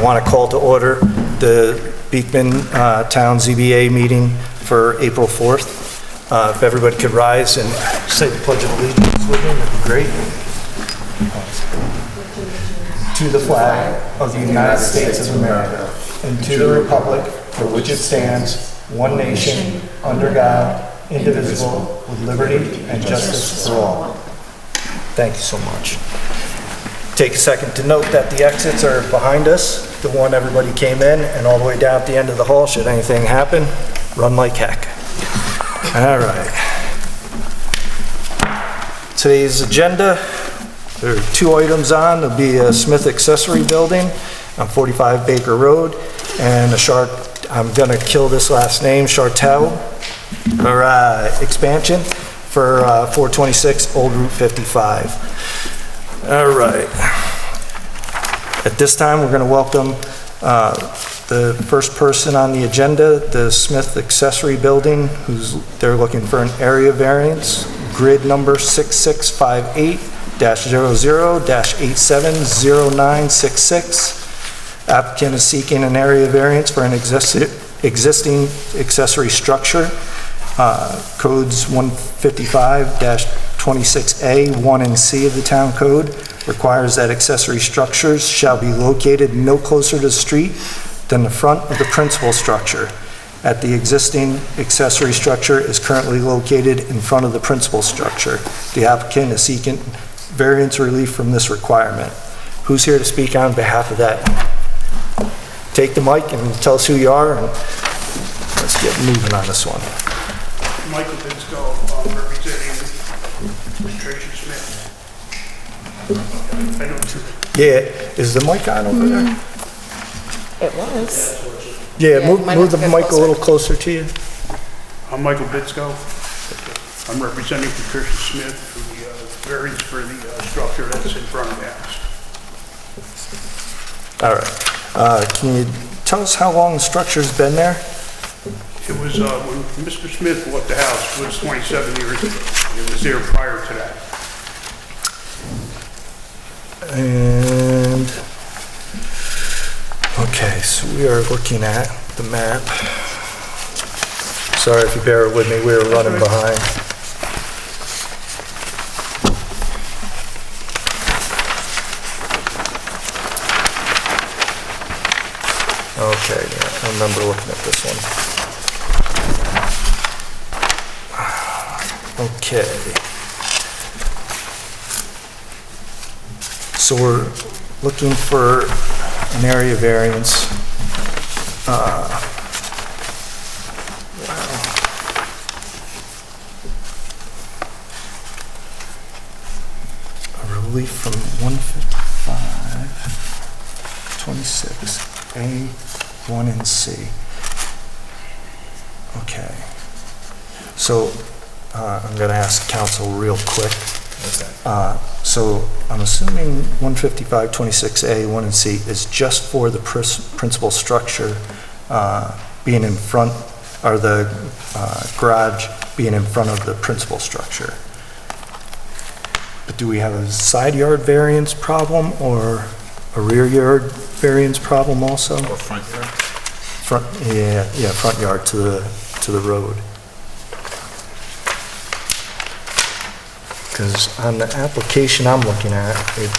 want to call to order the Beekman Town ZBA meeting for April 4th. If everybody could rise and say the Pledge of Allegiance with me, that'd be great. To the flag of the United States of America and to the republic for which it stands, one nation, under God, indivisible, with liberty and justice for all. Thank you so much. Take a second to note that the exits are behind us, the one everybody came in, and all the way down at the end of the hall. Should anything happen, run like heck. All right. Today's agenda, there are 2 items on. There'll be a Smith accessory building on 45 Baker Road, and I'm gonna kill this last name, Chartel, or expansion for 426 Old Route 55. All right. At this time, we're going to welcome the first person on the agenda, the Smith accessory building, they're looking for an area variance, grid number 6658-00-870966. Applicant is seeking an area variance for an existing accessory structure. Codes 155-26A, 1 and C of the town code requires that accessory structures shall be located no closer to the street than the front of the principal structure. At the existing accessory structure is currently located in front of the principal structure. The applicant is seeking variance relief from this requirement. Who's here to speak on behalf of that? Take the mic and tell us who you are, and let's get moving on this one. Michael Bisco, representing Tracy Smith. I know too. Yeah, is the mic on over there? It was. Yeah, move the mic a little closer to you. I'm Michael Bisco. I'm representing Patricia Smith for the variance for the structure that's in front of the house. All right. Can you tell us how long the structure's been there? It was, when Mr. Smith bought the house, it was 27 years ago. It was there prior to that. And, okay, so we are looking at the map. Sorry if you bear with me, we were running behind. Okay, yeah, I remember looking at this one. Okay. So we're looking for an area variance. A relief from 155, 26A, 1 and C. Okay. So I'm going to ask council real quick. So I'm assuming 155-26A, 1 and C is just for the principal structure being in front, or the garage being in front of the principal structure. But do we have a side yard variance problem or a rear yard variance problem also? Or front yard? Front yard to the road. Because on the application I'm looking at, it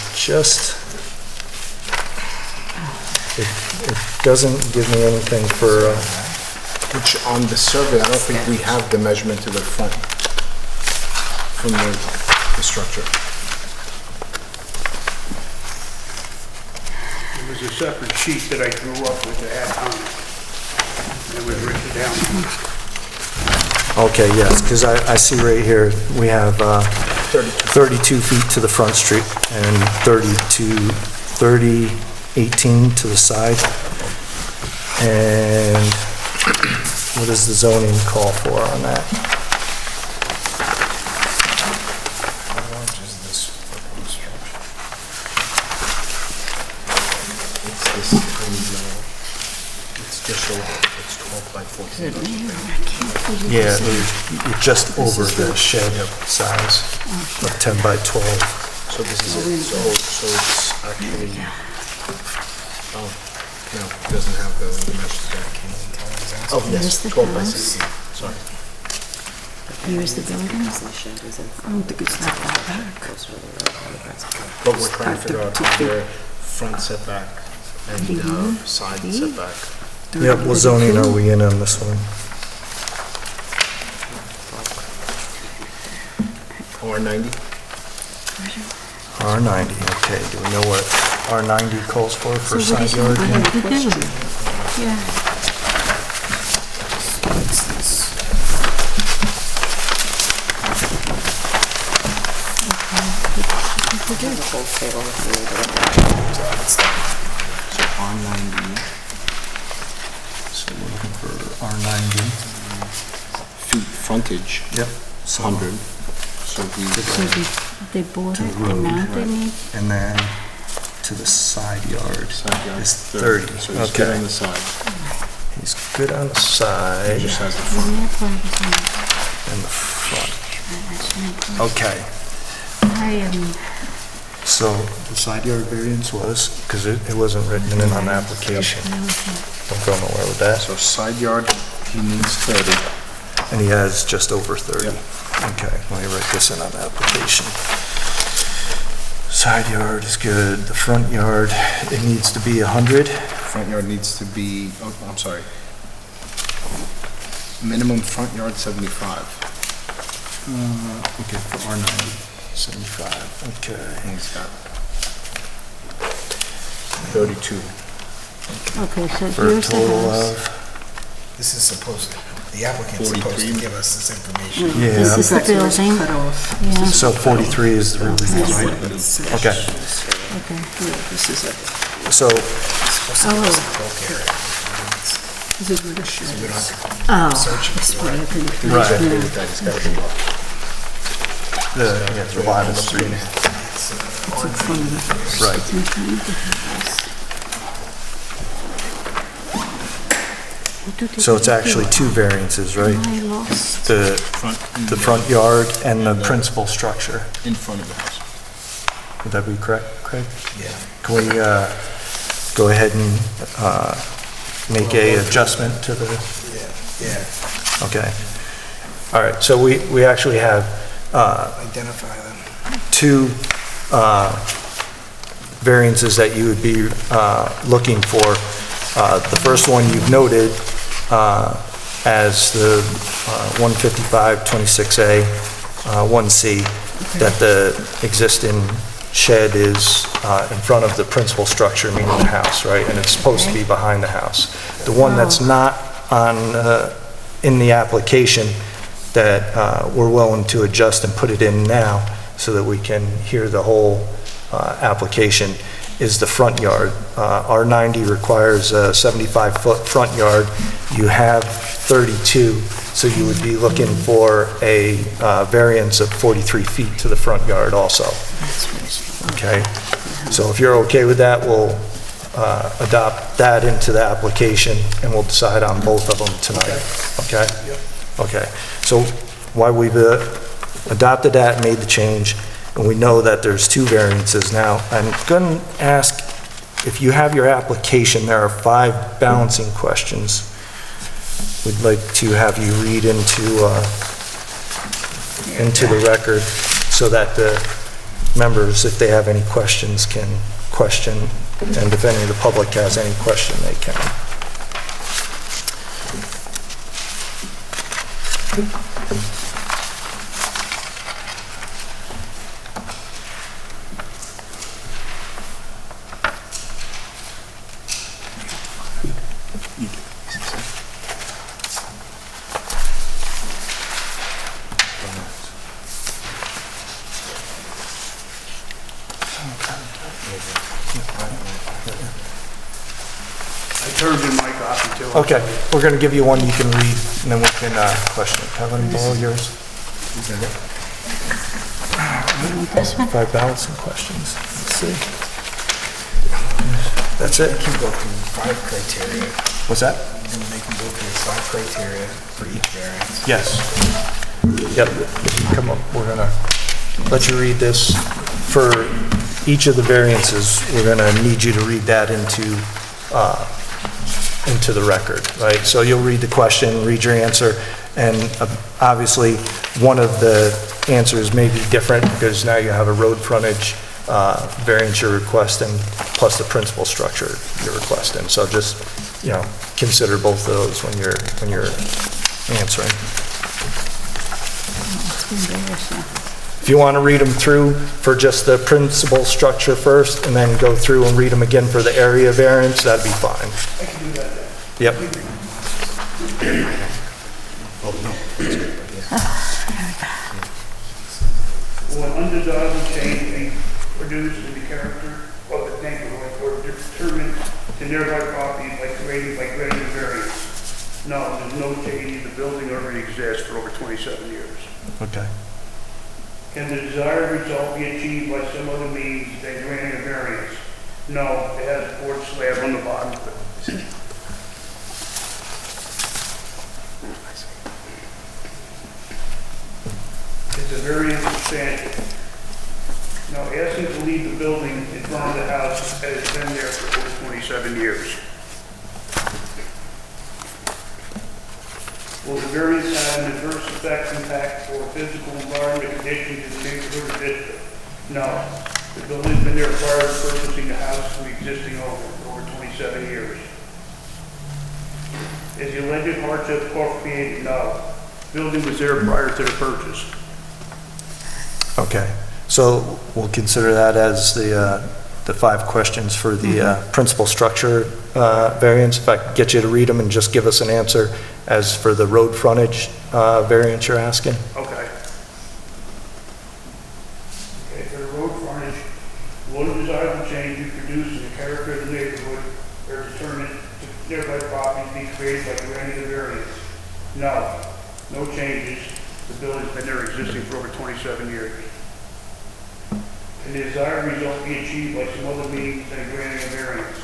doesn't give me anything for... Which on the survey, I don't think we have the measurement to the front from the structure. It was a separate sheet that I drew up with the hat on it. It was written down. Okay, yes, because I see right here, we have 32 feet to the front street and 18 to the side. And what does the zoning call for on that? How large is this proposed structure? It's this tiny little, it's just over, it's 12 by 14. Yeah, it's just over the shed size of 10 by 12. So this is it, so it's actually, oh, No, it doesn't have the measures there. Oh, Here's yes, the 12 by house. 16, sorry. Here's the building. I don't think it's that far back. But we're trying to figure out their front setback and side setback. Yep, what zoning are we in on this one? R90? R90, okay, do we know what R90 calls for So what side is yard? the building? Yeah. So R90, So we're looking for R90. feet frontage, Yep. 100. So So the they bought To it the road, and now they right. need, And then to the side yard side yard is is 30. 30. So he's good Okay, on the side. he's good on the He side just has the front. isn't that privacy? and the front. That's my point. Okay, so the side yard variance was, because it wasn't written in on the application. Don't go nowhere with that. So side yard, he needs 30. And he has just over 30. Yep. Okay, let me write this in on the application. Side yard is good, the front yard, it needs to be 100. Front yard needs to be, oh, I'm sorry. Minimum front yard 75. Okay, for R90, 75, okay. And he's got 32. Okay, so For a here's the total house. of, This is supposed, the applicant's supposed 43. to give us this information. This is yeah, the building. Yeah, so 43 is the relief, right? Okay, okay. so, It's supposed to give us a bulk area. Is it where the shed We don't is? have to Oh, search that's it. what I think. Right. He's with that, he's got to be up. the lot is 3, It's, It's in front of the house. right. It's in front of the house. What do they So it's do? actually 2 variances, right? I lost. The Front, front yard and the principal structure. in front of the house. Would that be correct, Craig? Yeah. Can we go ahead and make a adjustment to the, Yeah, okay. All right, so we actually have identify them. 2 variances that you would be looking for. The first one you've noted as the 155-26A, 1C, that the existing shed is in front of the principal structure, meaning the house, right? And it's supposed to be behind the house. The one that's not on, in the application that we're willing to adjust and put it in now so that we can hear the whole application is the front yard. R90 requires a 75-foot front yard. You have 32, so you would be looking for a variance of 43 feet to the front yard also. That's what it's for. Okay? So if you're okay with that, we'll adopt that into the application, and we'll decide on both of them tonight. Okay? Okay. So while we've adopted that, made the change, and we know that there's 2 variances now, I'm going to ask, if you have your application, there are 5 balancing questions. We'd like to have you read into the record so that the members, if they have any questions, can question, and if any of the public has any question, they can. I turned in my copy too. Okay, we're going to give you one you can read, and then we can question it. Can I let me borrow yours? This one? 5 balancing questions. Let's see. That's it? They can go through 5 criteria, What's that? and they can go through 5 criteria for each variance. Yes. Yep, if you come up, we're going to let you read this. For each of the variances, we're going to need you to read that into into the record, right? So you'll read the question, read your answer, and obviously, one of the answers may be different because now you have a road frontage variance you're requesting, plus the principal structure you're requesting. So just, you know, consider both of those when you're answering. If you want to read them through for just the principal structure first, and then go through and read them again for the area variance, that'd be fine. I can do that then. Yep. Will an undesirable change be produced in the character of the neighborhood or determined to nearby property by granting a variance? No, there's no change. The building already exists for over 27 years. Okay. Can the desired result be achieved by some other means than granting a variance? No, it has a porch slab on the bottom of it. Is the variance substantial? No, asking to leave the building in front of the house that has been there for over 27 years. Will the variance have an adverse effect, impact, or physical environment conditions in the neighborhood or district? No. The building's been there prior to purchasing the house from the existing owner for over 27 years. Is the alleged hardship created? No. The building was there prior to the purchase. Okay, so we'll consider that as the 5 questions for the principal structure variance. If I could get you to read them and just give us an answer as for the road frontage variance you're asking. Okay. Okay, for the road frontage, will the desirable change be produced in the character of the neighborhood or determined to nearby property be created by granting a variance? No. No changes. The building's been there existing for over 27 years. Can the desired result be achieved by some other means than granting a variance?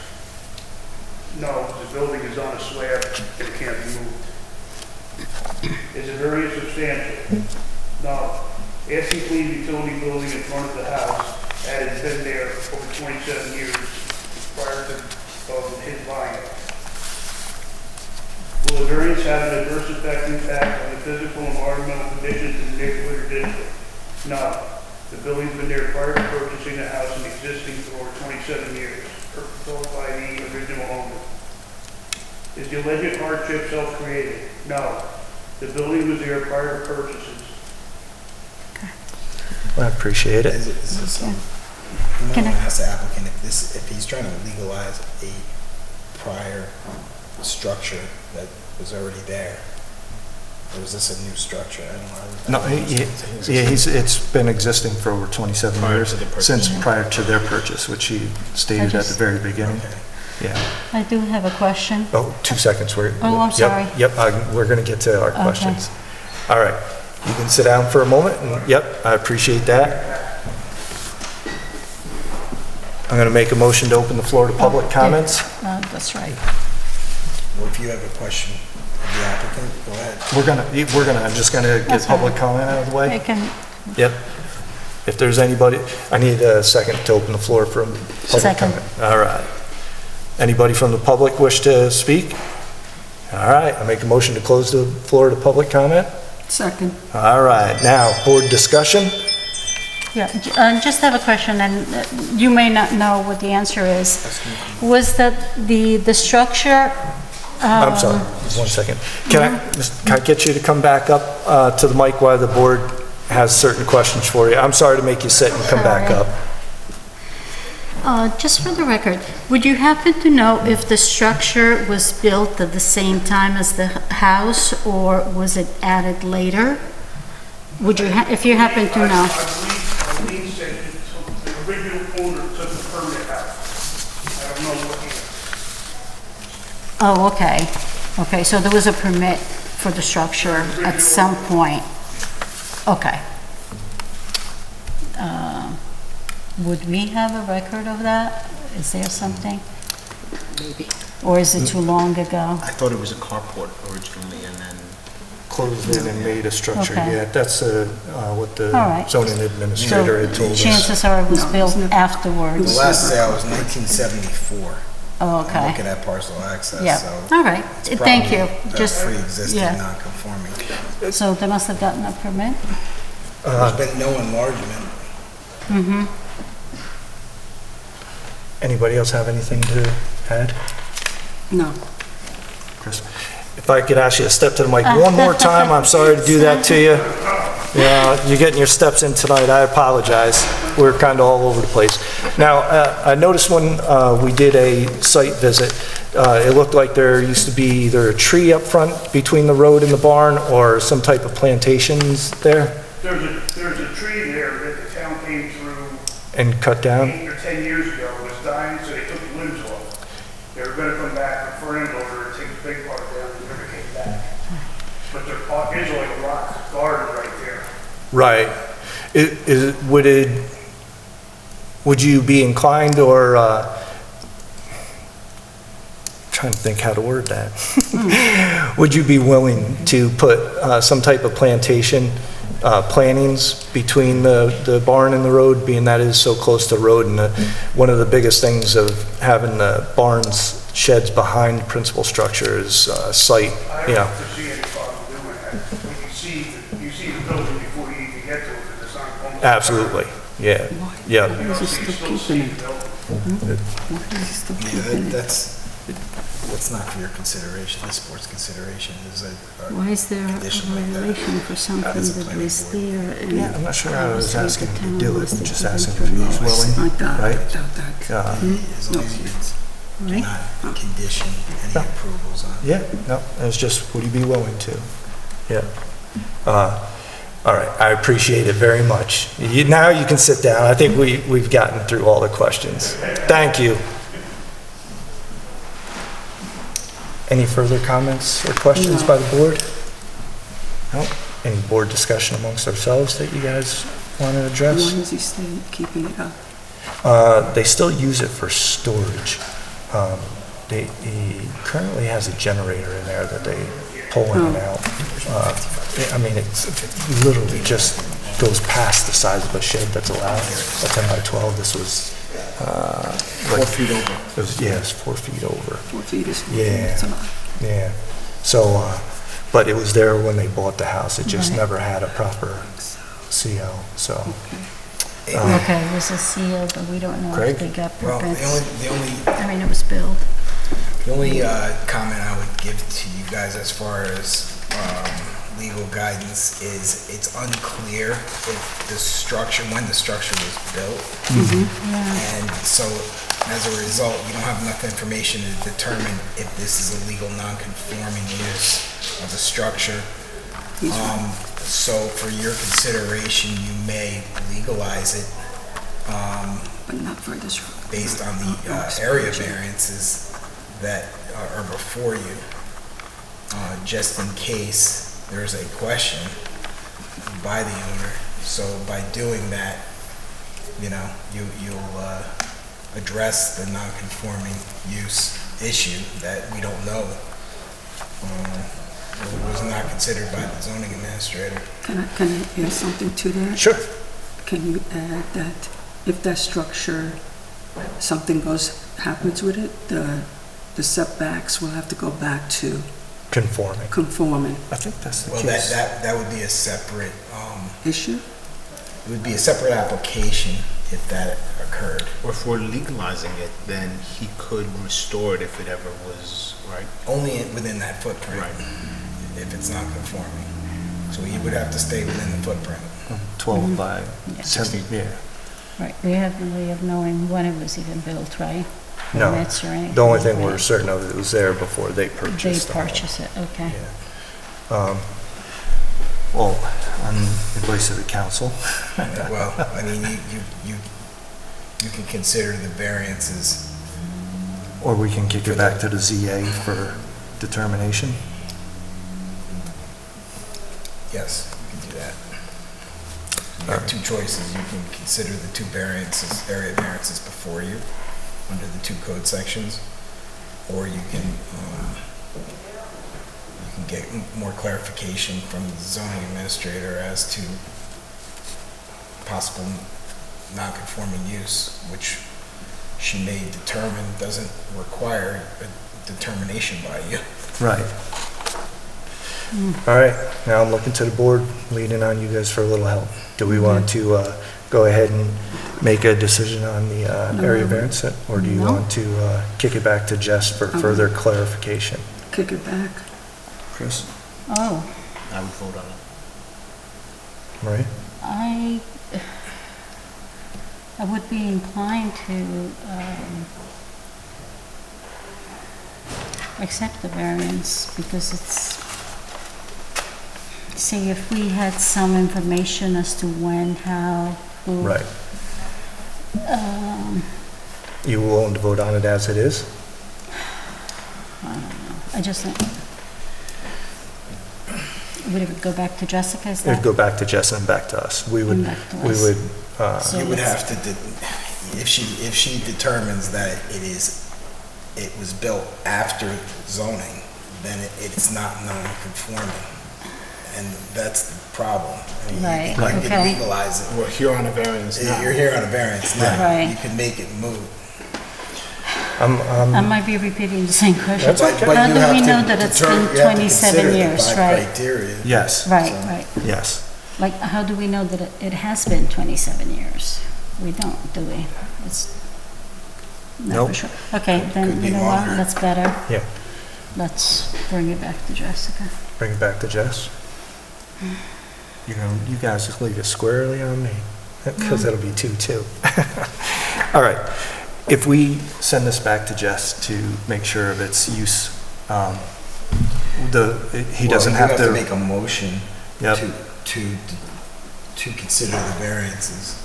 No, the building is on a slab and it can't be moved. Is the variance substantial? No. Asking to leave utility building in front of the house that has been there over 27 years prior to his buying it. Will the variance have an adverse effect, impact on the physical and environmental conditions in the neighborhood or district? No. The building's been there prior to purchasing the house and existing for over 27 years, built by the original owner. Is the alleged hardship self-created? No. The building was there prior to purchases. I appreciate it. Is this, Can I- ask the applicant if he's trying to legalize a prior structure that was already there, or is this a new structure? I don't know. No, it's been existing for over 27 Prior years, to the purchase. since prior to their purchase, which he stated at the very beginning. Okay. Yeah. I do have a question. Oh, 2 seconds. I'm Yep, sorry. Yep, we're going to get to our questions. All right, you can sit down for a moment, and yep, I appreciate that. I'm going to make a motion to open the floor to public comments. That's right. Well, if you have a question of the applicant, go ahead. I'm just going to get That's all public right. comment out of the I way. can, Yep. If there's anybody, I need a second to open the floor for public Second. comment. All right. Anybody from the public wish to speak? All right, I make a motion to close the floor to public comment. second. All right, now, board discussion. Yeah, just have a question, and you may not know what the answer is. Was that the structure? I'm sorry, 1 second. Can I get you to come back up to the mic while the board has certain questions for you? I'm sorry to make you sit and come back up. Just for the record, would you happen to know if the structure was built at the same time as the house, or was it added later? Would you, if you happen to know? I believe that the original owner took the permit out. I don't know what year. Oh, okay. Okay, so there was a permit for the structure at some point. Okay. Would we have a record of that? Is there something? Maybe. Or is it too long ago? I thought it was a carport originally, and then Closed in and made a structure, Okay. yeah, that's what the All right. zoning administrator had told us. Chances are it was built the afterwards. last sale was 1974. Oh, I'm okay. looking at parcel access, Yeah, so. all right, it's thank you. probably, Just, pre-existing, yeah. non-conforming. So they must have gotten a permit? There's been no enlargement. Anybody else have anything to add? No. Chris? If I could ask you to step to the mic one more time, I'm sorry to do that to you. Yeah, you're getting your steps in tonight, I apologize. We're kind of all over the place. Now, I noticed when we did a site visit, it looked like there used to be either a tree up front between the road and the barn or some type of plantations there There's a tree there that the town came through and cut down. 8 or 10 years ago, it was dying, so they took the limbs off. They were gonna come back for an order, take a big part down, and never came back. But there is like a rock garden right there. Right. Would you be inclined or, trying to think how to word that. Would you be willing to put some type of plantation, plantings between the barn and the road, being that it is so close to the road? And one of the biggest things of having the barns, sheds behind the principal structure is sight, I you don't know. foresee any problem doing that. When you see the building before you even get to it, because it's not almost. Absolutely, yeah, yeah. You know, so you still see the building. Yeah, that's not for your consideration, this board's consideration, is a. Why is there a condition like that. violation for something That's a that planning was board. there? and Yeah, I'm not sure I was obviously asking the him to town do it, must have just given asking if he was permits. willing, Like that, right? As long as you do Right? not condition any No. approvals on. Yeah, no, it's just, would you be willing to? Yeah. All right, I appreciate it very much. Now you can sit down. I think we've gotten through all the questions. Thank you. Any further comments or questions No. by the board? No? Any board discussion amongst ourselves that you guys want to Why address? is he still keeping it up? They still use it for storage. He currently has a generator in there that they pull in and out. I mean, it's literally just goes past the size of a shed that's allowed. A 10 by 12, this was, 4 feet over. yeah, it's 4 feet over. 4 feet is 4 feet, Yeah. that's a lot. Yeah. So, but it was there when they bought the house. It just Right. never had a proper CO, so. Okay, it was a seal, but we don't know Craig? if they got Well, permits. the I mean, it was built. only comment I would give to you guys as far as legal guidance is it's unclear if the structure, when the structure was built. And so as a result, you don't have enough information to determine if this is a legal non-conforming use of the structure. So for your consideration, you may legalize it But not for this. based on the area variances that are before you, just in case there's a question by the owner. So by doing that, you know, you'll address the non-conforming use issue that we don't know was not considered by the zoning administrator. Can I add something to that? Sure. Can you add that if that structure, something happens with it, the setbacks will have to go back to Conforming. conforming I think that's the Well, case. that would be a separate, issue? it would be a separate application if that occurred. Or if we're legalizing it, then he could restore it if it ever was, right? Only within that footprint, if it's not conforming. So he would have to stay within the footprint. 12 by Yeah. 10, yeah. Right, we have no way of knowing when it was even built, right? No. Permits or anything. The only thing right? we're certain of, it was there before they They purchased the home. purchase it, okay. Well, on advice of the council. Well, I mean, you can consider the variances. Or we can kick it back to the ZA for determination. Yes, you can do that. You have two choices. You can consider the two variances, area variances before you, under the two code sections, or you can get more clarification from the zoning administrator as to possible non-conforming use, which she may determine doesn't require a determination by you. Right. All right, now I'm looking to the board, leaning on you guys for a little help. Do we want to go ahead and make a decision on the area variance, or do you No. want to kick it back to Jess for further clarification? Kick it back. Chris? Oh, I would vote on it. Marie? I would be inclined to accept the variance because it's, see, if we had some information as to when, how, who. Right. You willing to vote on it as it is? I just think, would it go back to Jessica, is It'd that? go back to Jess and back to us. We would, And back to we us. would, So You would let's- have to, if she determines that it was built after zoning, then it's not non-conforming. And that's the problem. I mean, Right, You okay. can legalize it. We're here on a variance now. You're here on a variance now. Right. You can make it moot. I might be repeating the same question. That's okay. But How you do have we to know that it's deter- been you have to 27 consider the years, 5 right? criteria. yes, Right, So- right. yes. Like, how do we know that it has been 27 years? We don't, do we? It's not Nope. for sure. Okay, then, Could you be know what, longer. that's better. Yeah. Let's bring it back to Jessica. Bring it back to Jess. You guys just leave it squarely on me, because it'll be 2-2. All right, if we send this back to Jess to make sure of its use, he doesn't Well, have you to. make a motion Yep. to consider the variances.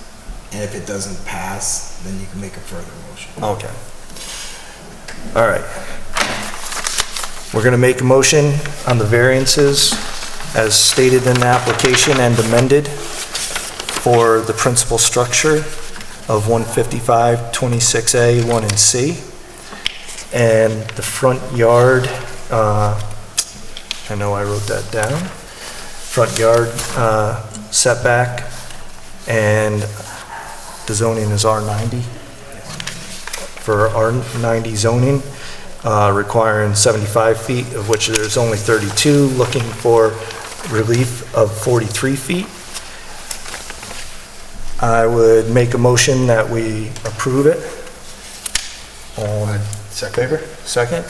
And if it doesn't pass, then you can make a further motion. Okay. All right. We're going to make a motion on the variances as stated in the application and amended for the principal structure of 155-26A, 1 and C. And the front yard, I know I wrote that down. Front yard setback, and the zoning is R90. For R90 zoning, requiring 75 feet, of which there's only 32, looking for relief of 43 feet. I would make a motion that we approve it. Favor? Second?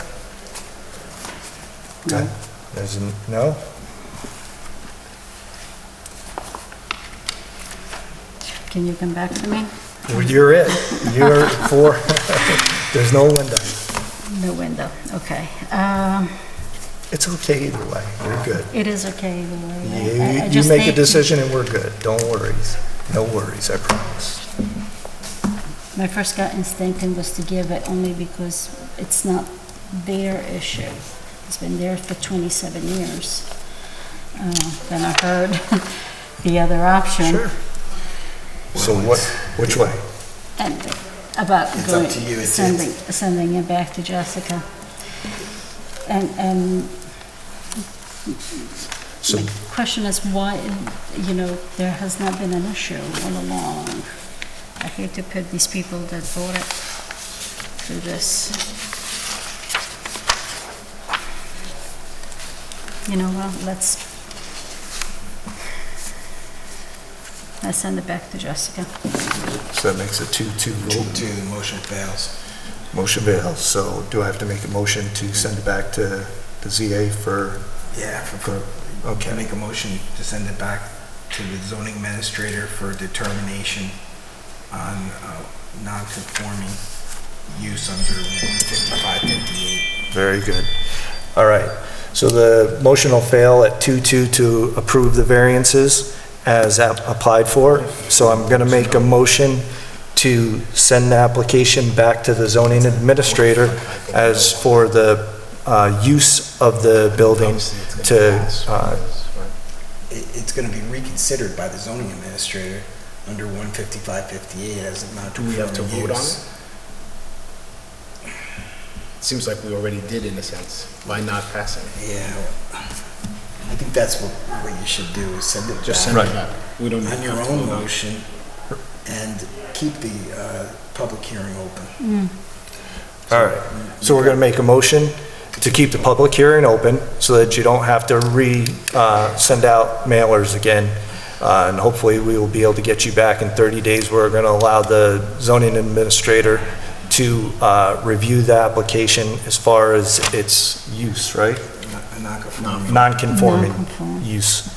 Okay. There's a no? Can you come back to me? You're it. You're for, there's no window. No window, okay. It's okay either way. We're good. It is okay either way. right? I You just make a think decision and we're good. Don't worry. No worries, I promise. My first gut instinct was to give it only because it's not their issue. It's been there for 27 years. Then I heard the other option. Sure. So what, which way? And about It's going, up to you. sending it back to Jessica. And So, the question is why, there has not been an issue all along. I hate to put these people that bought it through this. You know what, let's send it back to Jessica. so that makes a 2-2 vote. The motion fails. Motion fails. So do I have to make a motion to send it back to the ZA for, Yeah, okay. make a motion to send it back to the zoning administrator for determination on non-conforming use under 155-58. Very good. All right. So the motion will fail at 2-2 to approve the variances as applied for. So I'm going to make a motion to send the application back to the zoning administrator as for the use of the building to, It's going to be reconsidered by the zoning administrator under 155-58 as a non-conforming use. Do we have to vote on it? Seems like we already did in a sense, by not passing it. Yeah, I think that's what you should do, is send it Just back send it back. We don't need on to your have to own vote on it. motion. and keep the public hearing open. All right, so we're gonna make a motion to keep the public hearing open so that you don't have to send out mailers again. And hopefully we will be able to get you back in 30 days. We're gonna allow the zoning administrator to review the application as far as its use, right? Non-conforming Non-conforming. use.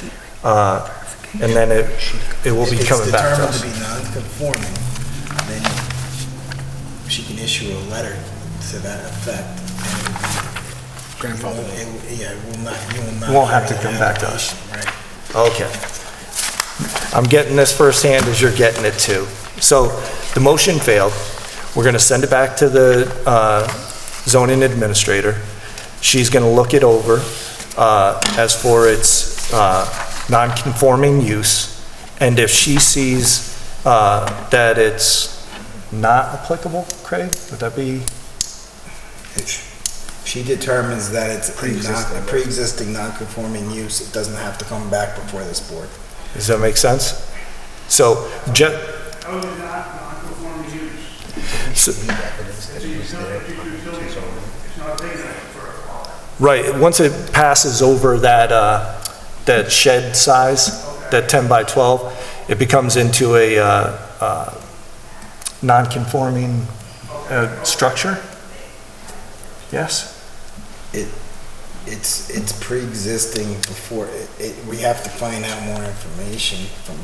And then it will be coming back to us. If it's determined to be non-conforming, then she can issue a letter to that effect. Grandfather. Yeah, it will not, you will not. Won't have to come back to us. Right. Okay. I'm getting this firsthand as you're getting it too. So the motion failed. We're going to send it back to the zoning administrator. She's going to look it over as for its non-conforming use. And if she sees that it's not applicable, Craig, would that be? If she determines that it's a pre-existing non-conforming use, it doesn't have to come back before this board. Does that make sense? So, How is it not non-conforming use? It's not big enough for a right, once it passes over that shed size, that 10 by 12, it becomes into a non-conforming structure? Yes? It's pre-existing before, we have to find out more information from,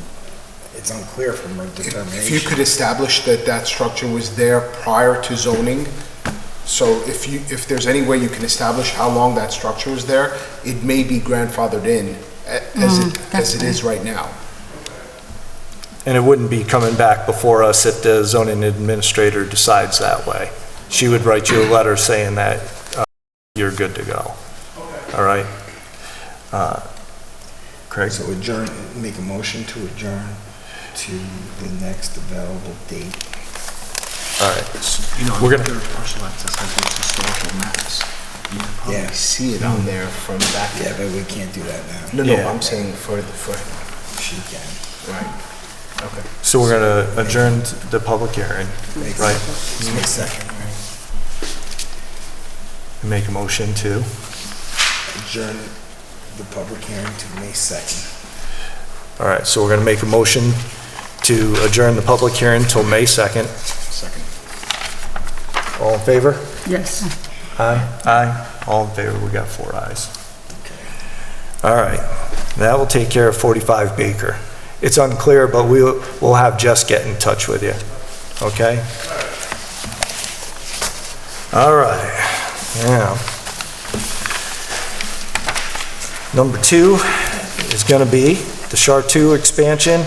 it's unclear from her determination. If you could establish that that structure was there prior to zoning, so if there's any way you can establish how long that structure was there, it may be grandfathered in as it is right now. And it wouldn't be coming back before us if the zoning administrator decides that way. She would write you a letter saying that you're good to go. All right? Craig? So adjourn, make a motion to adjourn to the next available date. All right. You know, We're gonna- their parcel access has those historical maps. You can probably Yeah. see it on there from back. Yeah, but we can't do that now. No, Yeah. I'm saying for, She can. right, okay. So we're going to adjourn the public hearing, right? May 2nd, right? And make a motion to, Adjourn the public hearing to May 2nd. all right, so we're going to make a motion to adjourn the public hearing until May 2nd. Second. All in favor? Yes. Aye. Aye. All in favor, we got 4 ayes. All right, that will take care of 45 Baker. It's unclear, but we'll have Jess get in touch with you, okay? All right, now. Number 2 is going to be the Char 2 expansion.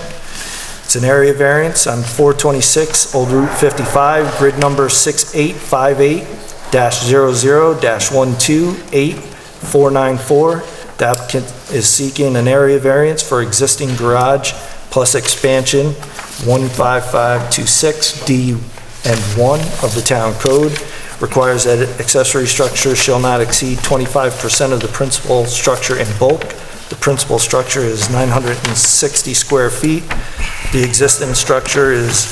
It's an area variance on 426 Old Route 55, grid number 6858-00-128-494. The applicant is seeking an area variance for existing garage plus expansion 15526 D and 1 of the town code. Requires that accessory structure shall not exceed 25% of the principal structure in bulk. The principal structure is 960 square feet. The existing structure is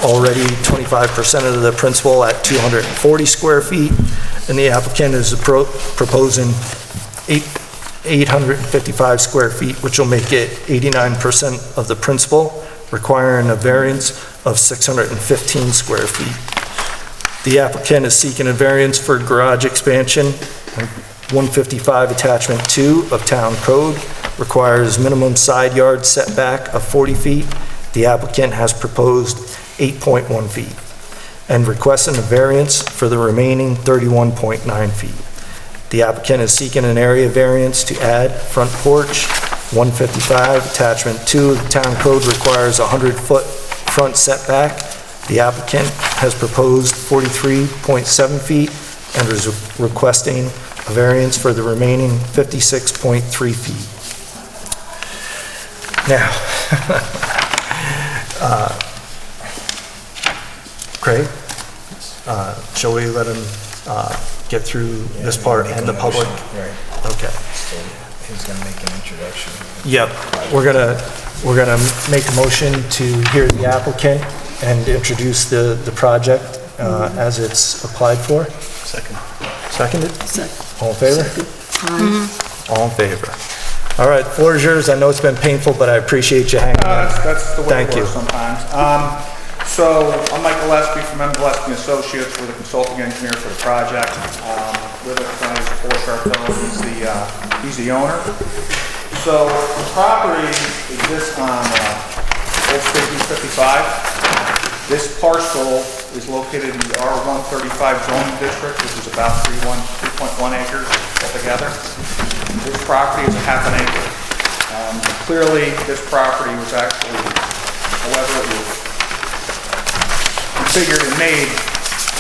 already 25% of the principal at 240 square feet, and the applicant is proposing 855 square feet, which will make it 89% of the principal, requiring a variance of 615 square feet. The applicant is seeking a variance for garage expansion. 155 Attachment 2 of Town Code requires minimum side yard setback of 40 feet. The applicant has proposed 8.1 feet and requesting a variance for the remaining 31.9 feet. The applicant is seeking an area variance to add front porch. 155 Attachment 2 of the Town Code requires a 100-foot front setback. The applicant has proposed 43.7 feet and is requesting a variance for the remaining 56.3 feet. Now, Craig, shall we let him get through this part and the public? Right. Okay. who's gonna make an introduction. Yep, we're gonna make a motion to hear the applicant and introduce the project as it's applied for. Second. Seconded? Second. All in favor? Aye. All in favor. All right, floor is yours. I know it's been painful, but I appreciate you hanging on. That's the way Thank it you. works sometimes. So I'm Mike Gillespie from M. Gillespie Associates. We're the consulting engineer for the project. With us tonight is Paul Sharpeau. He's the owner. So the property exists on Old State Route 55. This parcel is located in the R135 zoning district, which is about 3.1 acres altogether. This property is a half an acre. Clearly, this property was actually, however it was configured and made,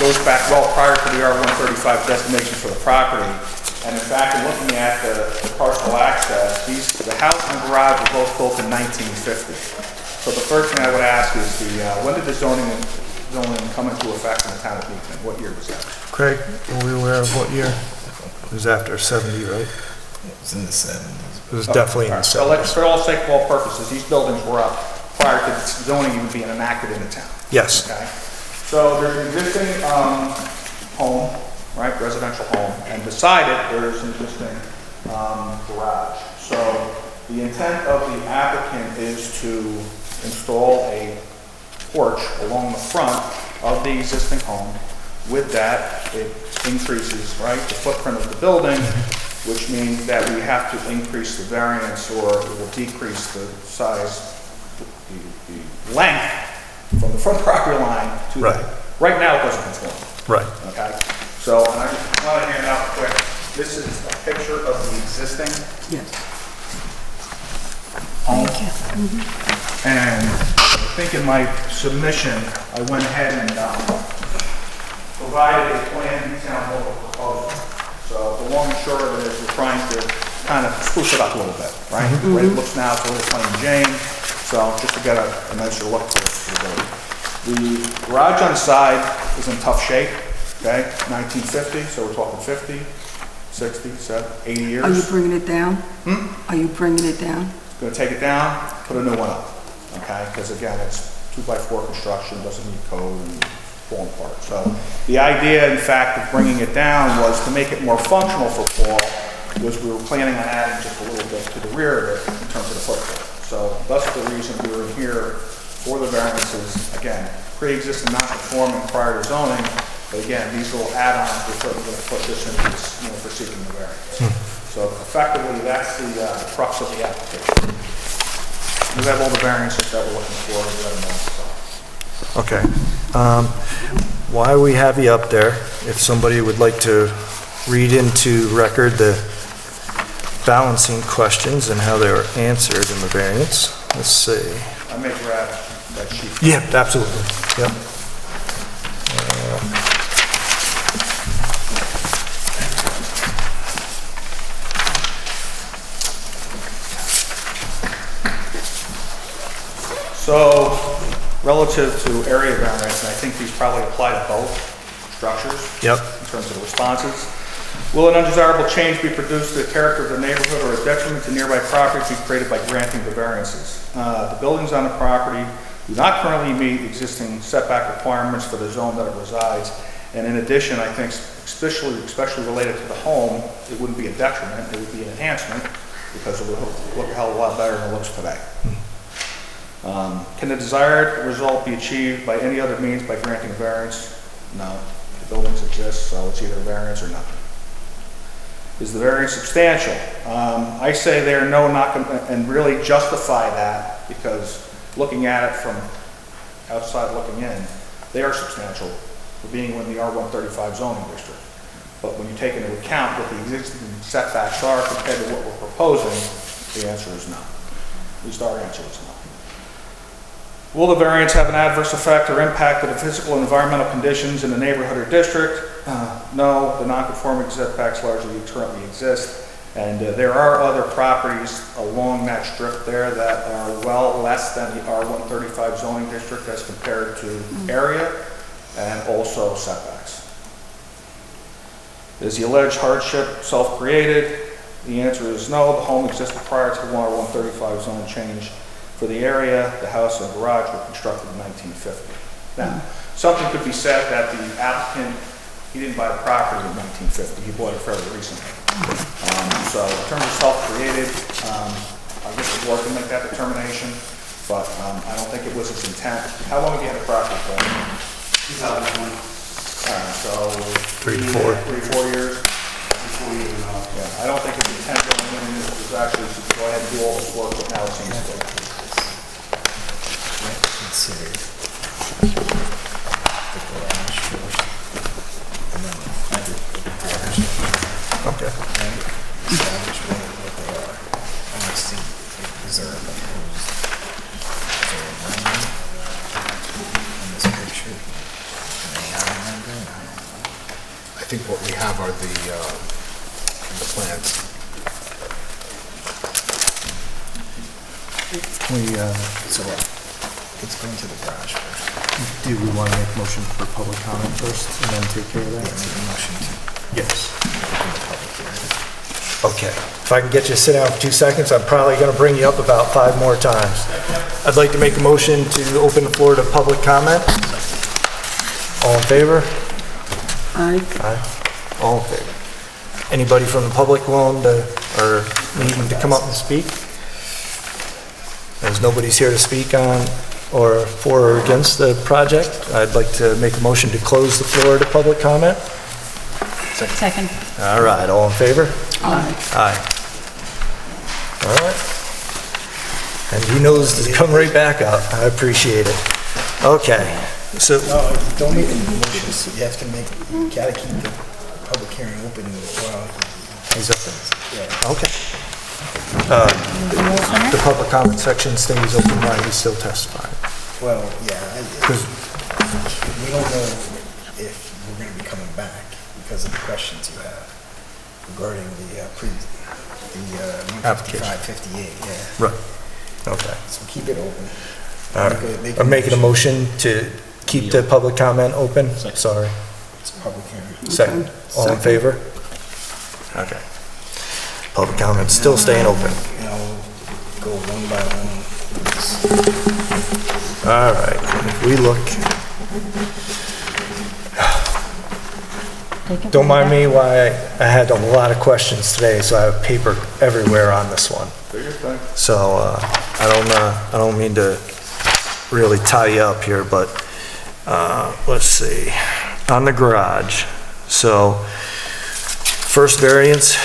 goes back well prior to the R135 designation for the property. And in fact, in looking at the parcel access, the house and garage were both built in 1950. So the first thing I would ask is when did the zoning come into effect in the town of Beekman? What year was that? Craig, are we aware of what year? It was after 70, right? It was in the 70s. It was definitely in the So 70s. for all sake of all purposes, these buildings were up prior to zoning even being enacted in the town. Yes. Okay? So there's an existing home, right, residential home, and beside it, there's an existing garage. So the intent of the applicant is to install a porch along the front of the existing home. With that, it increases, right, the footprint of the building, which means that we have to increase the variance or it will decrease the size, the length from the front property line to Right. that. Right now, it doesn't conform. Right. Okay? So, and I just want to hand out quick, this is a picture of the existing Yes. home. And I think in my submission, I went ahead and provided a plan detailing what we're proposing. So the long and short of it is we're trying to kind of spruce it up a little bit, right? The way it looks now, it's a little plain Jane. So just to get a nicer look to the building. The garage on the side is in tough shape, okay? 1950, so we're talking 50, 60, 70, 80 years. Are you bringing it down? Are you bringing it down? Going to take it down, put a new one up, okay? Because again, it's 2x4 construction, doesn't need code and falling apart. So the idea, in fact, of bringing it down was to make it more functional for Paul, was we were planning on adding just a little bit to the rear of it in terms of the footprint. So that's the reason we were here for the variances. Again, pre-existing non-conforming prior to zoning, but again, these little add-ons, we're certainly going to put this in, for seeking the variance. So effectively, that's the crux of the application. We have all the variances that we're looking for. Okay. While we have you up there, if somebody would like to read into record the balancing questions and how they were answered in the variance. Let's see. I may grab that sheet. Yeah, absolutely. Yep. So, relative to area variance, and I think these probably apply to both structures. Yep. In terms of the responses. Will an undesirable change be produced to the character of the neighborhood or a detriment to nearby property be created by granting the variances? The buildings on the property do not currently meet existing setback requirements for the zone that it resides. And in addition, I think especially related to the home, it wouldn't be a detriment, it would be an enhancement because it would look a hell of a lot better than it looks today. Can the desired result be achieved by any other means by granting a variance? No. The buildings exist, so it's either a variance or nothing. Is the variance substantial? I say they're no, not, and really justify that because looking at it from outside looking in, they are substantial for being within the R135 zoning district. But when you take into account what the existing setbacks are compared to what we're proposing, the answer is no. At least our answer is no. Will the variance have an adverse effect or impact on the physical and environmental conditions in the neighborhood or district? No, the non-conforming setbacks largely currently exist. And there are other properties along that strip there that are well less than the R135 zoning district as compared to area and also setbacks. Is the alleged hardship self-created? The answer is no, the home existed prior to the Water 135 zone change. For the area, the house and garage were constructed in 1950. Now, something could be said that the applicant, he didn't buy the property in 1950, he bought it fairly recently. So in terms of self-created, I guess the board can make that determination, but I don't think it was his intent. How long have you had the property for? 2020. So 3 to 4. 3 to 4 years? Yeah, I don't think his intent going in was actually to go ahead and do all this work, but now it seems to. Considered the garage first, and then the garage, Okay. right? Establish what they are. I want to see, is there a proposed, is there a rendering in this picture? Do they have a rendering? I don't know. I think what we have are the plans. So it's going to the garage first. Do we want to make a motion for public comment first and then take care of Yeah, that? make a motion to Yes. open the public hearing. Okay. If I can get you to sit down for 2 seconds, I'm probably going to bring you up about 5 more times. I'd like to make a motion to open the floor to public comment. All in favor? I, Aye. All in favor. Anybody from the public willing to, or needing to come up and speak? As nobody's here to speak on or for or against the project, I'd like to make a motion to close the floor to public comment. Second. All right, all in favor? I, Aye. All right. And he knows to come right back up. I appreciate it. Okay, so, No, don't make any motions. You have to make, you gotta keep the public hearing open while he's up there. yeah. Okay. The public comment section stays open while he's still testifying. Well, yeah, Because we don't know if we're gonna be coming back because of the questions you have regarding the Application. 155, 58, yeah. Right, okay. So keep it open. All right. I'm making a motion to keep the public comment open. Sorry. It's a public hearing. Second. All in Second. favor? Okay. Public comment's still staying open. And I'll go one by one. All right, if we look, don't mind me why I had a lot of questions today, so I have paper everywhere on this one. So, I don't mean to really tie you up here, but, let's see, on the garage. So, first variance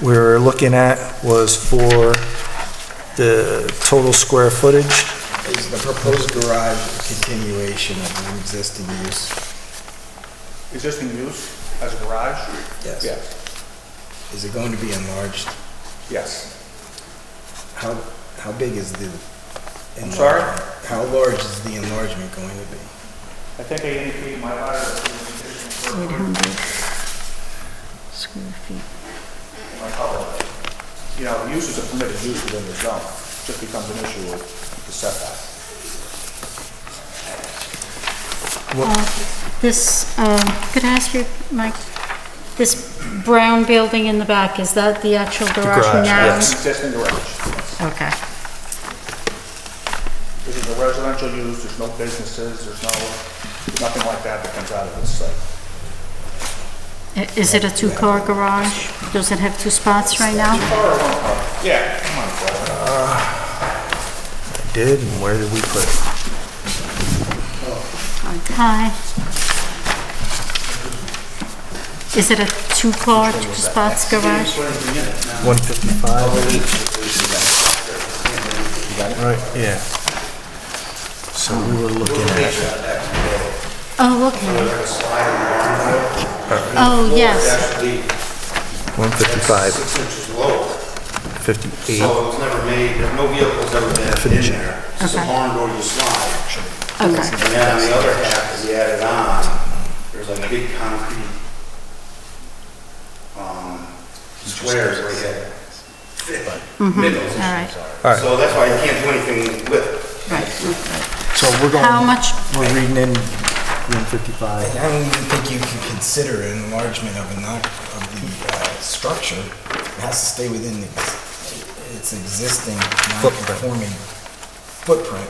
we're looking at was for the total square footage. Is the proposed garage a continuation of the existing use? Existing use as a garage? Yes. Yes. Is it going to be enlarged? Yes. How big is the I'm sorry? enlargement? How large is the enlargement going to be? I think I indicated my letter. 800 square feet. My color. You know, use is a permitted use within the zone. Just becomes an issue with the setback. This, could I ask you, Mike, this brown building in the back, is that the actual garage garage, now? yes. Existing garage. Okay. This is a residential use, there's no businesses, there's nothing like that that comes out of this site. Is it a two-car garage? Does it have 2 spots right now? Car or one car? Yeah, come on, Fred. I did, and where did we put it? Hi. Is it a 2-car, 2 spots garage? 155? Right, yeah. So we were looking at, Oh, okay. Oh, yes. 155, 6 inches low, 58. so it was never made, no vehicle's ever been in there. It's just a Okay. barn door you slide. Okay. And then on the other half, as you add it on, there's like big concrete, squares right there. Middles. All right. All right. So that's why you can't do anything with it. Right. So we're going, How much, we're reading in 155. I don't even think you can consider an enlargement of the structure It has to stay within its existing non-conforming footprint.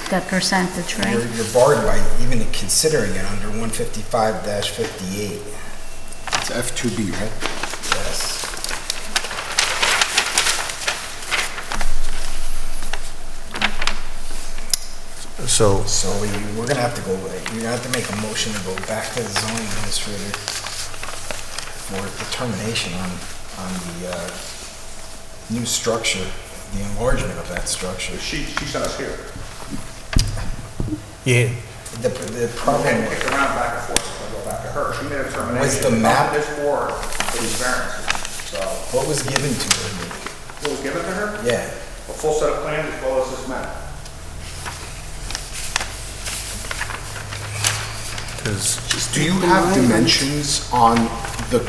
That percentage, right? You're barred by even considering it under 155-58. It's F2B, right? Yes. So, So we're gonna have to go, you're gonna have to make a motion to go back to the zoning administrator for determination on the new structure, the enlargement of that structure. She sent us here. yeah, The problem, And kicked around back and forth, so I go back to her. She made a determination. Was the map- This board for these variances. So, what was given to her? what was given to her? Yeah, A full set of plans as well as this map. because Do you have dimensions on the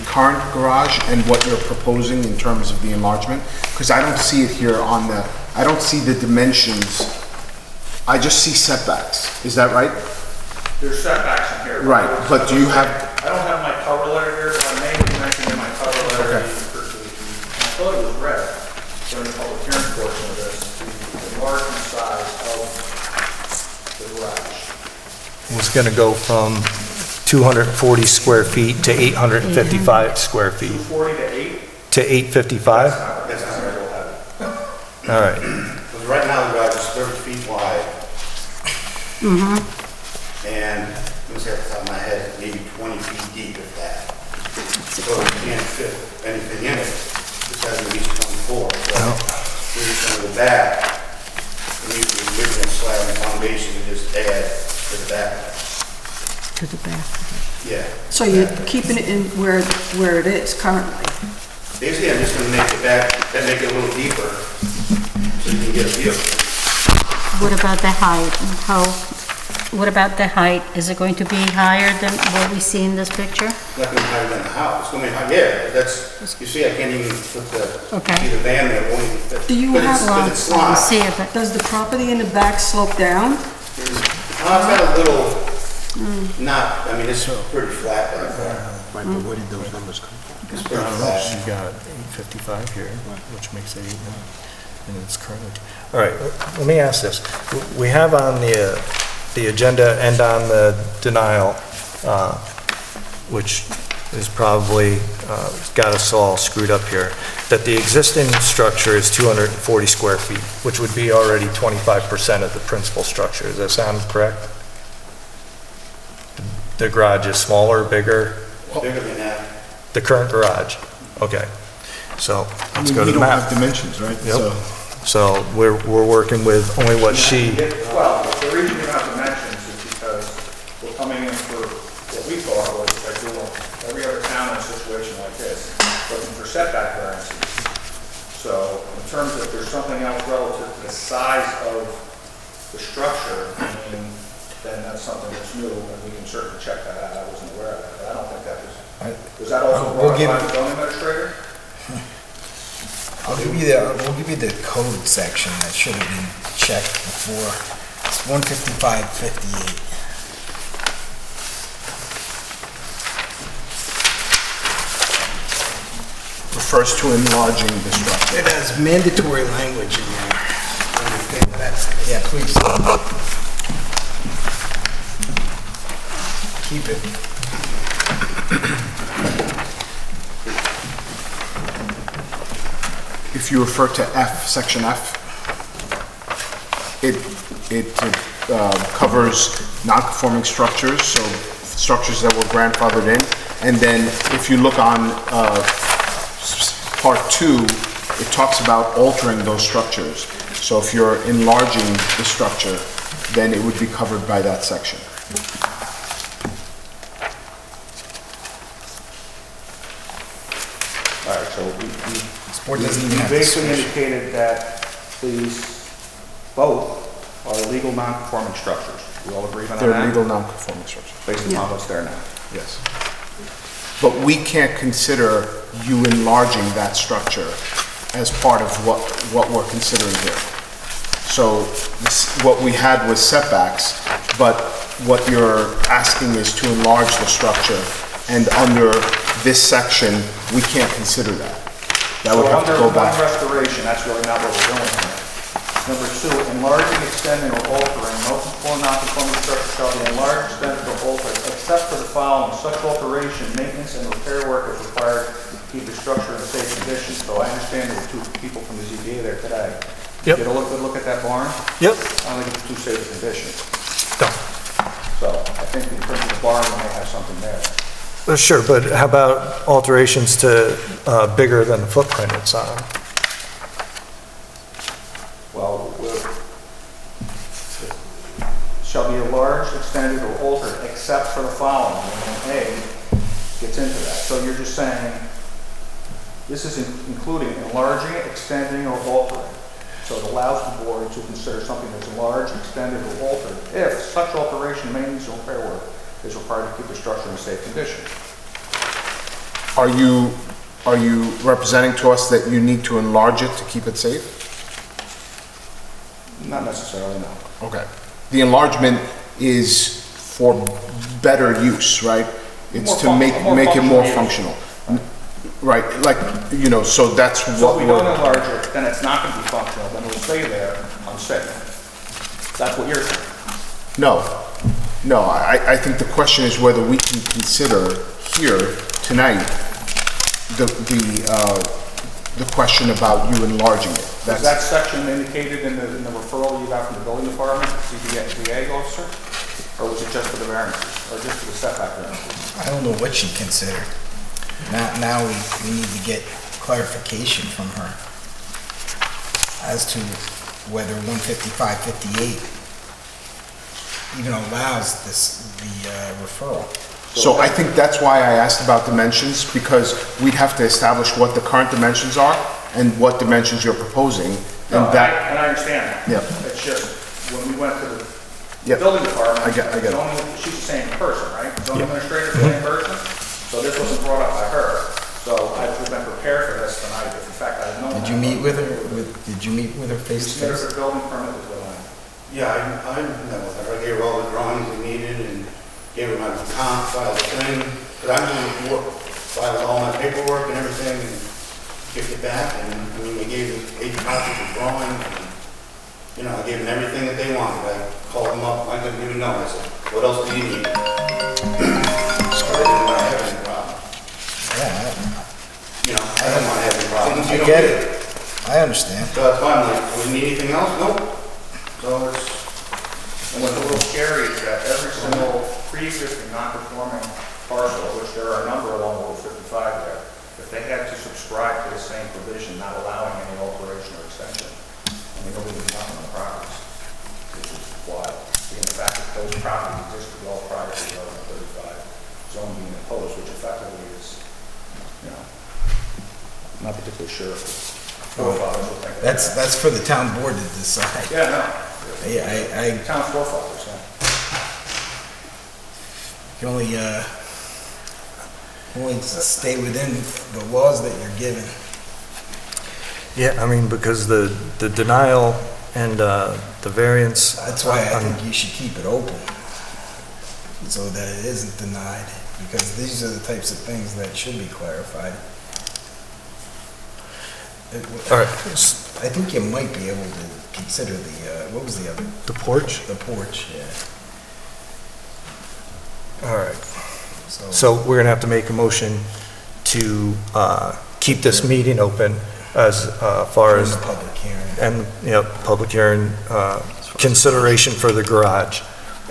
current garage and what you're proposing in terms of the enlargement? Because I don't see it here on the, I don't see the dimensions. I just see setbacks. Is that right? There's setbacks in here. Right, but do you have- I don't have my cover letter here, but I may have mentioned in my cover letter. Okay. I thought it was read during the public hearing portion of this, the enlargement size of the garage. was gonna go from 240 square feet to 855 square feet, 240 to 8? to 855? That's not very well heavy. All right, Because right now the garage is 30 feet wide. And, let me say off the top of my head, maybe 20 feet deep if that. So you can't fit anything in it. This has at least 24. So we're just going to go back and use the original slab and foundation and just add to the back. To the back. Yeah. So you're keeping it in where it is currently? Basically, I'm just going to make the back, then make it a little deeper so you can get a view. What about the height? What about the height? Is it going to be higher than what we see in this picture? It's not going to be higher than the house. It's going to be higher, yeah, that's, you see, I can't even put the, Okay. see the van there, it won't even fit. Do you But it's- have- but Well, it's I can slot. see it, but Does the property in the back slope down? It's got a little, not, I mean, it's pretty flat back there. Right, but where did those numbers come from? It's pretty you flat. got 855 here, which makes it 8, and it's currently, all right, let me ask this. We have on the agenda and on the denial, which is probably got us all screwed up here, that the existing structure is 240 square feet, which would be already 25% of the principal structure. Does that sound correct? The garage is smaller, bigger? Bigger than that. The current garage? Okay. So, I let's mean, go to we the don't have map. dimensions, right? Yep. So- So, we're working with only what she, Well, the reason we don't have dimensions is because we're coming in for what we thought was like doing every other town in a situation like this, looking for setback variances. So in terms of if there's something else relative to the size of the structure, I mean, then that's something that's new, and we can certainly check that out. I wasn't aware of that, but I don't think that was that also We'll brought give- up by the zoning administrator? we'll give you the code section that should have been checked before. It's 155-58. Refers to enlarging the structure. It has mandatory language in there. Yeah, please. Keep it. If you refer to F, section F, it covers non-conforming structures, so structures that were grandfathered in. And then if you look on part 2, it talks about altering those structures. So if you're enlarging the structure, then it would be covered by that section. All right, so This board doesn't even you have basically discretion. indicated that these both are legal non-conforming structures. We all agree on that? They're legal non-conforming structures. Based upon what's there now. Yes. But we can't consider you enlarging that structure as part of what we're considering here. So what we had was setbacks, but what you're asking is to enlarge the structure. And under this section, we can't consider that. That So would have to under go back. restoration, that's really not what we're doing here. Number two, enlarging, extending, or altering, no conforming, non-conforming structure shall be enlarged, extended, or altered, except for the following: such alteration, maintenance, and repair work is required to keep the structure in a safe condition. So I understand there were two people from the ZBA there today. Yep. Get a good look at that barn. Yep. I don't think it's too safe a condition. No. So I think in terms of the barn, we may have something there. Sure, but how about alterations to bigger than the footprint it's on? Well, shall be enlarged, extended, or altered, except for the following, and then A gets into that. So you're just saying, this is including enlarging, extending, or altering. So it allows the board to consider something that's enlarged, extended, or altered, if such alteration, maintenance, or repair work is required to keep the structure in a safe condition. Are you representing to us that you need to enlarge it to keep it safe? Not necessarily, no. Okay. The enlargement is for better use, right? It's to make it more functional. Right, like, you know, so that's So what if we don't we're, enlarge it, then it's not going to be functional, then it'll stay there unsafe. That's what you're saying. no, I think the question is whether we can consider here tonight the question about you enlarging it. Is that section indicated in the referral you got from the building department, CBA officer? Or was it just for the variances, or just for the setback variances? I don't know what she considered. Now we need to get clarification from her as to whether 155-58 even allows the referral. So I think that's why I asked about dimensions, because we'd have to establish what the current dimensions are and what dimensions you're proposing, No, and that, and I understand that. Yeah. It's just, when we went to the Yeah. building department. I get it. She's the same person, right? Zoning administrator, the same person? So this wasn't brought up by her, so I would have been prepared for this tonight, if in fact I had known. Did you that. meet with her? Did you meet with her face to Submitted face? for building permit with Will. Yeah, I met with her. I gave her all the drawings we needed and gave her my comp, filed the thing. But I'm going to work, filed all my paperwork and everything and kicked it back. And I mean, they gave me 8 copies of drawings and, you know, I gave them everything that they wanted. I called them up, I didn't even know. I said, what else do you need? So I didn't want to have any problems. Yeah, You know, I don't want to have any problems. I You don't get need it. I understand. So that's why I'm like, do we need anything else? Nope. So it's, And what's a little scary is that every single pre-existing non-conforming parcel, which there are a number along Route 55 there, if they had to subscribe to the same provision, not allowing any alteration or extension, I mean, nobody would be nothing on the properties, which is wild. Being the fact that those properties existed well prior to the 35 zone being imposed, which effectively is, you know, not particularly sure if the forefathers would think of that. That's for the town board to decide. Yeah, no. I Town forefathers, yeah. can only stay within the laws that you're given. Yeah, I mean, because the denial and the variance. That's why I think you should keep it open, so that it isn't denied, because these are the types of things that should be clarified. All right, I think you might be able to consider what was the other? the porch. The porch, yeah. All right. So we're gonna have to make a motion to keep this meeting open as far In as, the public hearing. and, you know, public hearing, consideration for the garage.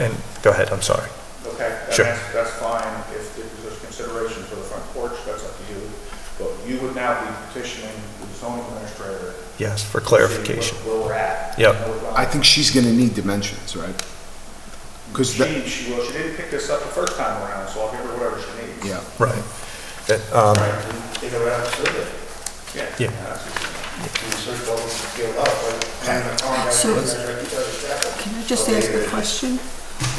And, go ahead, I'm sorry. Okay, Sure. that's fine. If there's consideration for the front porch, that's up to you. But you would now be petitioning the zoning administrator. Yes, for to see clarification. Where we're at. Yep. I think she's gonna need dimensions, right? Because She didn't pick this up the first time around, so I'll give her whatever she needs. yeah. Right. right, take it right out of survey. Yeah. That's what she needs. And the search all scaled up, like, and the car guy, So- right, Can I just ask a question?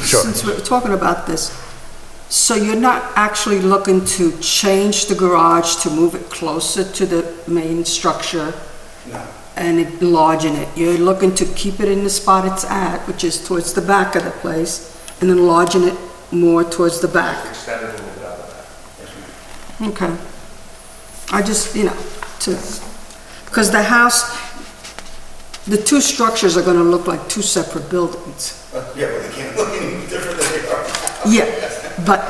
Sure. Since we're talking about this, so you're not actually looking to change the garage to move it closer to the main structure No, and enlarging it? You're looking to keep it in the spot it's at, which is towards the back of the place, and enlarging it more towards the back? Extend it a little bit out of that. yes, ma'am. Okay. I just, because the house, the two structures are gonna look like two separate buildings. Yeah, but they can't look any different than they are. Yeah, but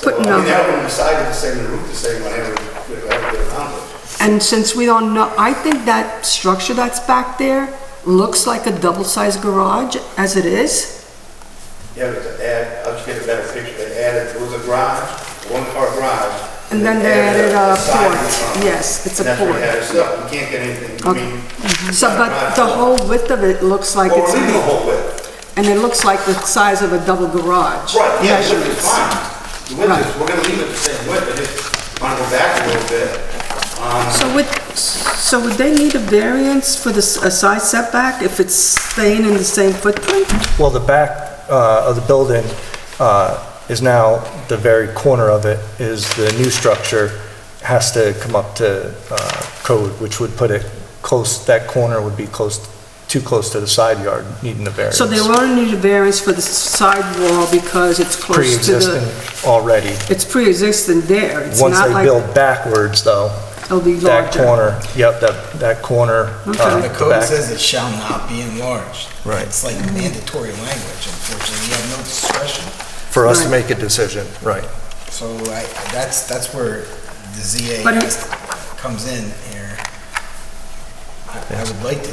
putting I mean, they up, haven't decided the same, the roof the same, whatever, get around it. and since we don't know, I think that structure that's back there looks like a double-sized garage as it is. Yeah, but to add, I'll just get a better picture, they added, it was a garage, one-car garage. And then they added a side porch. front. Yes, it's a And that's where porch. they added stuff, you can't get anything, I Okay. mean. So, but the whole width of it looks like Well, it's, we're leaving the whole width. and it looks like the size of a double garage. Right, yeah, the width is Measurements. fine. The width Right. is, we're gonna leave it the same width, but just wanna go back a little bit. So would they need a variance for a side setback if it's staying in the same footprint? Well, the back of the building is now, the very corner of it is the new structure, has to come up to code, which would put it close, that corner would be too close to the side yard, needing the variance. So they won't need a variance for the side wall because it's close to Pre-existing the, already. it's pre-existing there. It's Once not they like build backwards, though, it'll be that larger. corner, yep, that corner. Okay. The code says it shall not be enlarged. Right. It's like mandatory language, unfortunately, you have no discretion. For us to Right. make a decision, right. So that's where the ZA But it- comes in here. I would like to,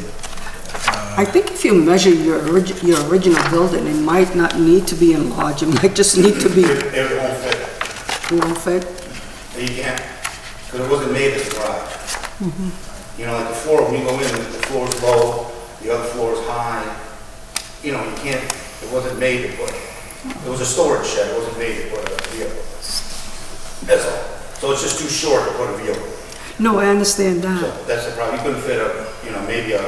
I think if you measure your original building, it might not need to be enlarged, it might just need to be, It won't fit. you know, fit. You can't, because it wasn't made as a garage. You know, like the floor, when you go in, the floor is low, the other floor is high. You know, you can't, it wasn't made to put, it was a storage shed, it wasn't made to put a vehicle. That's all. So it's just too short to put a vehicle. No, I understand So that. that's the problem. You couldn't fit maybe a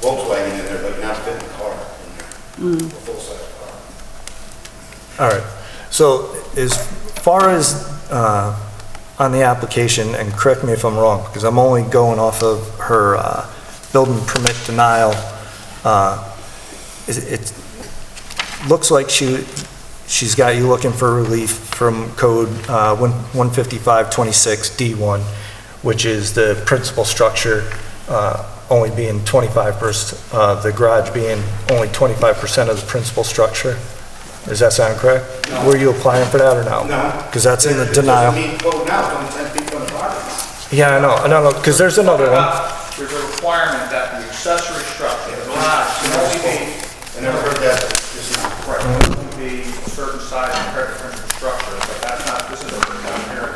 Volkswagen in there, but you're not fitting a car in there. A full-size car. All right, so as far as on the application, and correct me if I'm wrong, because I'm only going off of her building permit denial, it looks like she's got you looking for relief from code 155-26D1, which is the principal structure only being 25%, the garage being only 25% of the principal structure. Does that sound correct? No. Were you applying for that or no? No. Because that's in the It denial. doesn't mean code now, it's only 10 feet from the property. Yeah, I know, because there's another one. There's a requirement that the accessory structure, the garage, can only be, I never heard that just now. right, can only be a certain size compared to principal structure, but that's not, this is written down here.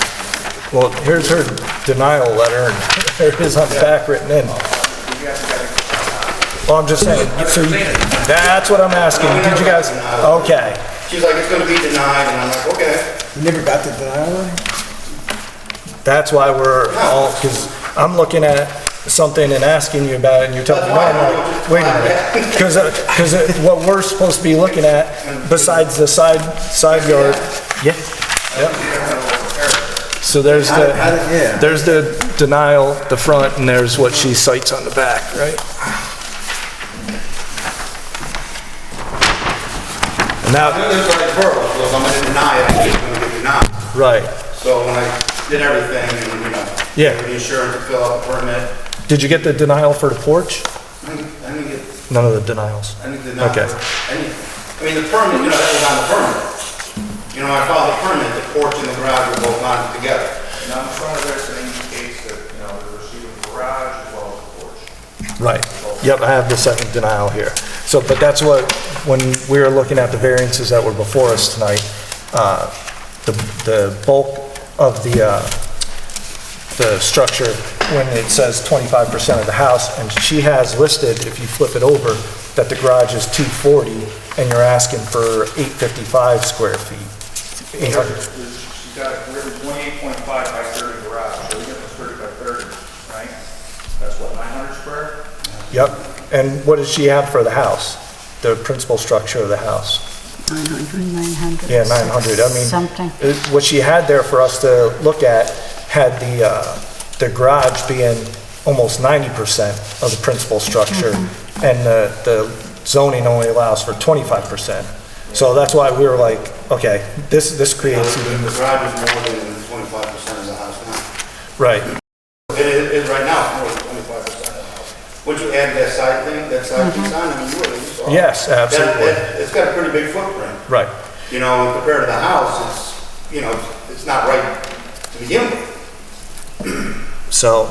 Well, here's her denial letter, and there it is on the back written in. You guys got to. Well, I'm just saying, so that's what I'm asking. Did you guys, okay. She's like, it's gonna be denied, and I'm like, okay. you never got the denial letter? That's why we're all, because I'm looking at something and asking you about it, and you're telling me, no, I'm like, wait a minute. Because what we're supposed to be looking at, besides the side yard, yeah, yeah. So there's the denial, the front, and there's what she cites on the back, right? And now, There's like verbal, so if I'm gonna deny it, I'm just gonna get denied. right, So when I did everything, and, Yeah. the insurance to fill out the permit, did you get the denial for the porch? I didn't get, None of the denials. I didn't deny Okay. anything. I mean, the permit, that was on the permit. I filed the permit, the porch and the garage were both on together. Now, in front of this, it indicates that, they're receiving the garage as well as the porch. Right. Yep, I have the second denial here. So, but that's what, when we were looking at the variances that were before us tonight, the bulk of the structure, when it says 25% of the house, and she has listed, if you flip it over, that the garage is 240, and you're asking for 855 square feet. 800. She's got a 28.5 by 30 garage, so even if it's 30 by 30, right? That's what, 900 square? Yep. And what does she have for the house? The principal structure of the house? 900. Yeah, 900. I mean, Something. what she had there for us to look at had the garage being almost 90% of the principal structure, and the zoning only allows for 25%. So that's why we were like, okay, this creates The even, garage is more than 25%. Right, It is right now, it's more than 25% of the house. Once you add that side thing, that side piece on, I mean, you really saw. Yes, absolutely. It's got a pretty big footprint. right. You know, compared to the house, it's, you know, it's not right to begin with, So,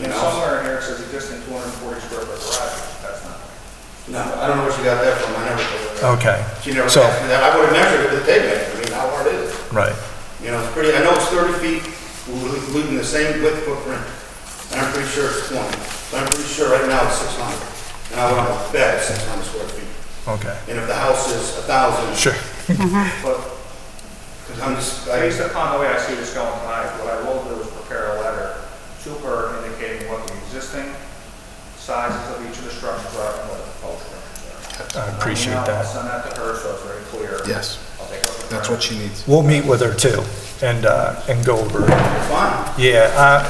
you And know? somewhere in here it says existing 240 square foot garage, that's not. No, I don't know where she got that from, I never told her that. okay, She never So- asked me that, I would have measured it with a tape measure, I mean, how hard is it? right. You know, it's pretty, I know it's 30 feet, we're leaving the same width footprint, and I'm pretty sure it's 20. But I'm pretty sure right now it's 600, and I want to bet it's 600 square feet. Okay, And if the house is 1,000. sure. But Because I'm just, based upon the way I see this going tonight, what I will do is prepare a letter to her indicating what the existing sizes of each of the structures are and what the proposed structures are. I appreciate I'll that. send that to her so it's very clear. Yes, I'll take over. that's what she needs. We'll meet with her too and go over it. fine. Yeah,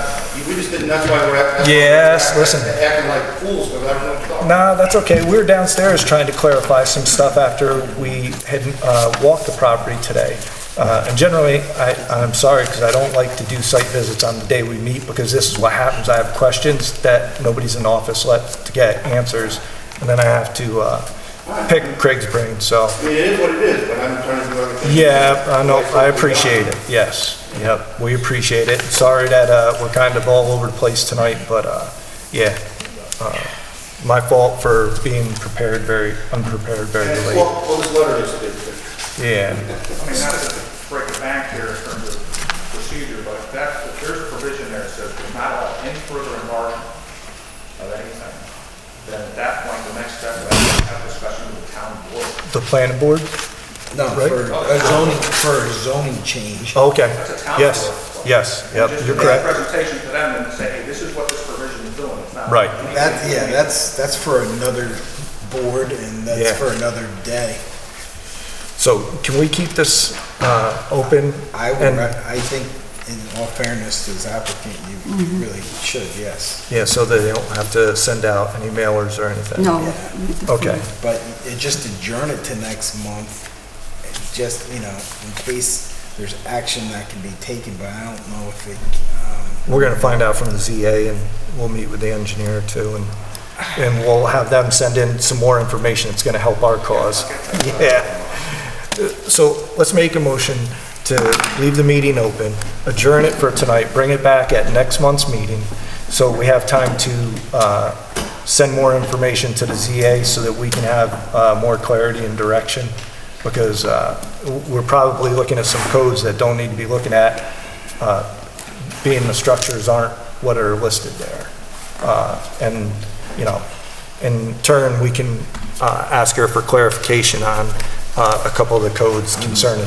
We just didn't, that's why we're acting. Yes, listen. Acting like fools, because I don't know what to talk. no, that's okay. We were downstairs trying to clarify some stuff after we had walked the property today. And generally, I'm sorry, because I don't like to do site visits on the day we meet, because this is what happens. I have questions that nobody's in the office to get answers, and then I have to pick Craig's brain, so. I mean, it is what it is, but I'm trying to do everything. Yeah, I know, I appreciate it, yes. Yep, we appreciate it. Sorry that we're kind of all over the place tonight, but yeah. My fault for being unprepared very late. Well, this letter is good. Yeah, I mean, not to break the bank here in terms of procedure, but if there's a provision there that says there's not allowed any further enlargement of anything, then at that point, the next step is to have discussion with the town board. the planning board? No, Right. for a zoning change. Okay, That's a town yes, board. yes, yep, Just you're to make a correct. presentation to them and say, hey, this is what this provision is doing, it's not. Right. That's for another board and Yeah. that's for another day. So can we keep this open? And- I think in all fairness to this applicant, you really should, yes. Yeah, so that they don't have to send out any mailers or anything? No. Okay, But just adjourn it to next month, just, you know, in case there's action that can be taken, but I don't know if it, we're gonna find out from the ZA and we'll meet with the engineer too and we'll have them send in some more information that's gonna help our cause. Yeah. So let's make a motion to leave the meeting open, adjourn it for tonight, bring it back at next month's meeting, so we have time to send more information to the ZA so that we can have more clarity and direction, because we're probably looking at some codes that don't need to be looking at, being the structures aren't what are listed there. And, you know, in turn, we can ask her for clarification on a couple of the codes concerning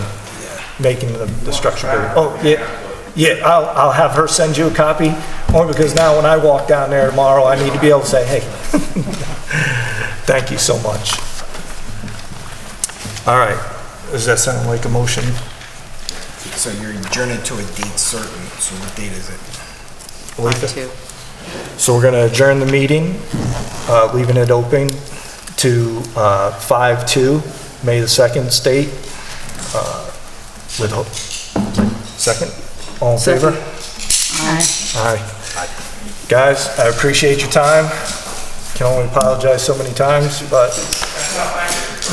making the structure bigger. Oh, yeah, yeah, I'll have her send you a copy, only because now when I walk down there tomorrow, I need to be able to say, hey, thank you so much. All right, does that sound like a motion? so you're adjourning to a date certain, so what date is it? Aletha? So we're gonna adjourn the meeting, leaving it open to 5/2, May the 2nd state. With hope. Second? All in favor? Aye. Guys, I appreciate your time. Can only apologize so many times, but,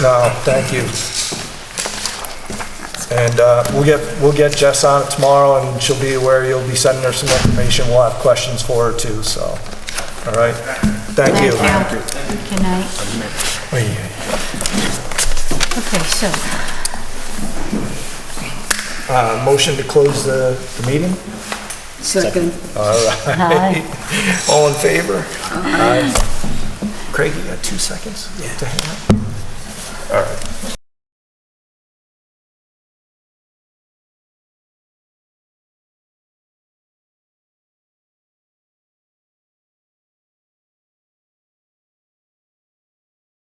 no, thank you. And we'll get Jess on it tomorrow, and she'll be aware, you'll be sending her some information. We'll have questions for her too, so, all right? Thank you. Good night. Okay, so, Motion to close the meeting? Second. All right. Aye. All in favor? Aye. Craig, you got 2 seconds to hang up? All right.